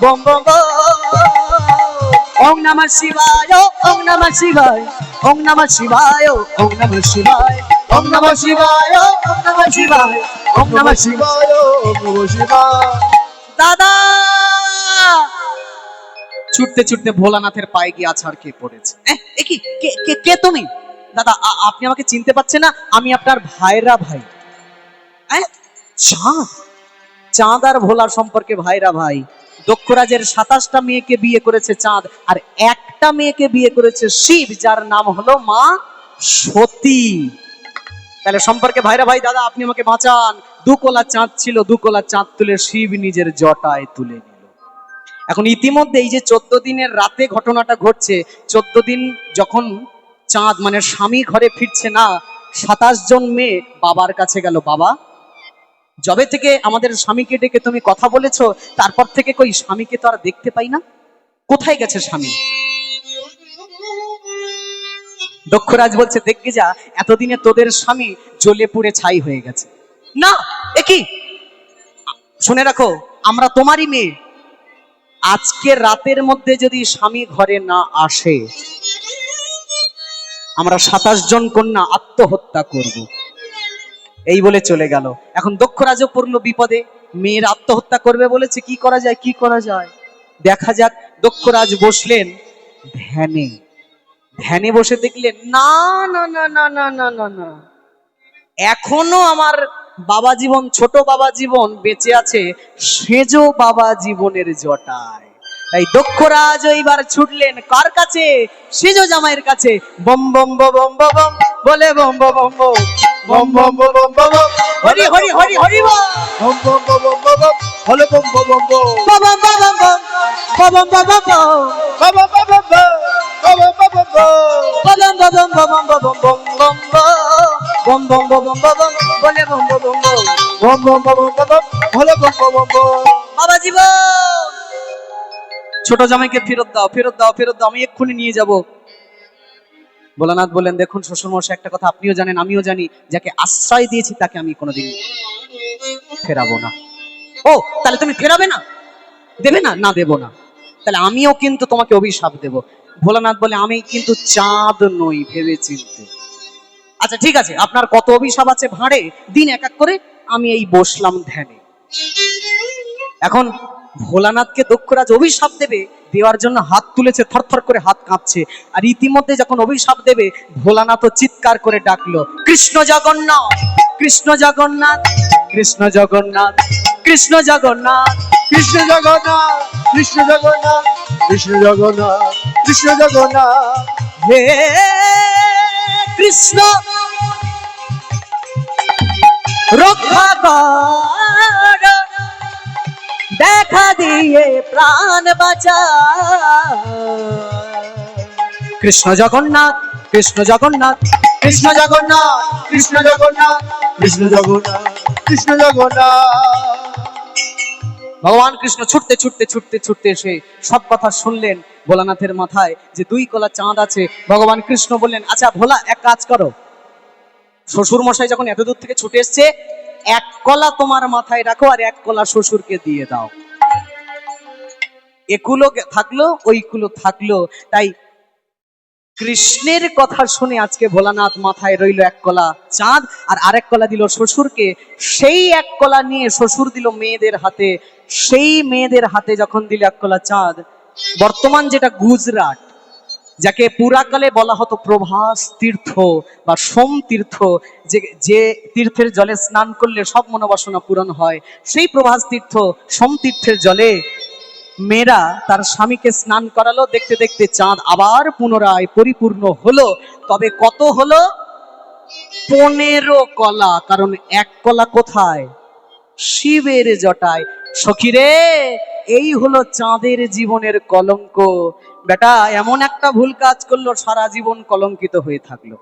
Bomb bomb ওম নমঃ শিবায় ওম নমঃ শিবায় ওম নমঃ শিবায় ওম নমঃ শিবায় ওম নমঃ শিবায় ওম নমঃ শিবায় ওম নমঃ শিবায় ওম নমঃ শিবায়। দাদা ছুটতে ছুটতে ভোলানাথের পায়ে গিয়ে আছাড় খেয়ে পড়েছে। এ কি কে কে কে তুমি? দাদা আপনি আমাকে চিনতে পারছেন না? আমি আপনার ভাইরা ভাই। চাঁদ, চাঁদ আর ভোলার সম্পর্কে ভাইরা ভাই। দক্ষরাজের 27টা মেয়েকে বিয়ে করেছে চাঁদ, আর একটা মেয়েকে বিয়ে করেছে শিব, যার নাম হলো মা সতী। তাহলে সম্পর্কে ভাইরা ভাই। দাদা আপনি আমাকে বাঁচান। 2 কোলা চাঁদ ছিল, 2 কোলা চাঁদ তুলে শিব নিজের জটায় তুলে নিল। এখন ইতিমধ্যে এই যে 14 দিনের রাতে ঘটনাটা ঘটছে, 14 দিন যখন চাঁদ মানে স্বামী ঘরে ফিরছে না, 27 জন মেয়ে বাবার কাছে গেল। বাবা, যবে থেকে আমাদের স্বামীকে ডেকে তুমি কথা বলেছো, তারপর থেকে কই স্বামীকে তো আর দেখতে পাই না, কোথায় গেছে স্বামী? দক্ষরাজ বলছে, দেখে যা, এতদিনে তোদের স্বামী জ্বলে পুড়ে ছাই হয়ে গেছে। না, এ কি? শুনে রাখো, আমরা তোমারই মেয়ে, আজকে রাতের মধ্যে যদি স্বামী ঘরে না আসে, আমরা 27 জন কন্যা আত্মহত্যা করব। এই বলে চলে গেল। এখন দক্ষরাজও পড়লো বিপদে, মেয়ের আত্মহত্যা করবে বলেছে, কি করা যায় কি করা যায়। দেখা যাক। দক্ষরাজ বসলেন ধ্যানে। ধ্যানে বসে দেখলেন না না না না না না না না, এখনো আমার বাবা জীবন, ছোট বাবা জীবন বেঁচে আছে সেজ বাবা জীবনের জটায়। তাই দক্ষরাজ এইবার ছুটলেন কার কাছে? সেজ জামাইয়ের কাছে। বম বম বম বম বম বলে বম বম বম বম বম বম বম বম হরি হরি হরি হরি বম বম বম বম বম বলে বম বম বম বম বম বম বম বম বম বম বম বম বম বম বাবা জীবন, ছোট জামাইকে ফেরত দাও ফেরত দাও ফেরত দাও, আমি এক্ষুনি নিয়ে যাব। ভোলানাথ বললেন, দেখুন শ্বশুরমশাই, একটা কথা আপনিও জানেন আমিও জানি, যাকে আশ্রয় দিয়েছি তাকে আমি কোনোদিন ফেরাবো না। ও, তাহলে তুমি ফেরাবে না, দেবে না? না, দেব না। তাহলে আমিও কিন্তু তোমাকে অভিশাপ দেব। ভোলানাথ বলে, আমি কিন্তু চাঁদ নই, ভেবে চিনতে। আচ্ছা ঠিক আছে, আপনার কত অভিশাপ আছে ভাঁড়ে, দিন এক এক করে, আমি এই বসলাম ধ্যানে। এখন ভোলানাথকে দক্ষরাজ অভিশাপ দেবে, দেওয়ার জন্য হাত তুলেছে, থরথর করে হাত কাঁপছে। আর ইতিমধ্যে যখন অভিশাপ দেবে, ভোলানাথও চিৎকার করে ডাকলো, কৃষ্ণ জগন্নাথ কৃষ্ণ জগন্নাথ কৃষ্ণ জগন্নাথ কৃষ্ণ জগন্নাথ কৃষ্ণ জগন্নাথ কৃষ্ণ জগন্নাথ কৃষ্ণ জগন্নাথ কৃষ্ণ জগন্নাথ। হে কৃষ্ণ রক্ষা কর, দেখা দিয়ে প্রাণ বাঁচা। কৃষ্ণ জগন্নাথ কৃষ্ণ জগন্নাথ কৃষ্ণ জগন্নাথ কৃষ্ণ জগন্নাথ কৃষ্ণ জগন্নাথ কৃষ্ণ জগন্নাথ। ভগবান কৃষ্ণ ছুটতে ছুটতে ছুটতে ছুটতে এসে সব কথা শুনলেন। ভোলানাথের মাথায় যে 2 কলা চাঁদ আছে, ভগবান কৃষ্ণ বললেন, আচ্ছা ভোলা, এক কাজ করো, শ্বশুর মশাই যখন এত দূর থেকে ছুটে এসছে, 1 কলা তোমার মাথায় রাখো আর 1 কলা শ্বশুরকে দিয়ে দাও। একুলো থাকলো ওইকুলো থাকলো। তাই কৃষ্ণের কথা শুনে আজকে ভোলানাথ মাথায় রইল 1 কলা চাঁদ, আর আরেক কলা দিল শ্বশুরকে। সেই 1 কলা নিয়ে শ্বশুর দিল মেয়েদের হাতে। সেই মেয়েদের হাতে যখন দিল 1 কলা চাঁদ, বর্তমান যেটা গুজরাট, যাকে পুরাকালে বলা হতো প্রভাস তীর্থ বা সোম তীর্থ, যে তীর্থের জলে স্নান করলে সব মনোবাসনা পূরণ হয়, সেই প্রভাস তীর্থ সোম তীর্থের জলে মেয়েরা তার স্বামীকে স্নান করালো। দেখতে দেখতে চাঁদ আবার পুনরায় পরিপূর্ণ হলো। তবে কত হলো? 15 কলা। কারণ 1 কলা কোথায়? শিবের জটায়। সখীরে, এই হলো চাঁদের জীবনের কলঙ্ক। বেটা এমন একটা ভুল কাজ করলো, সারা জীবন কলঙ্কিত হয়ে থাকলো।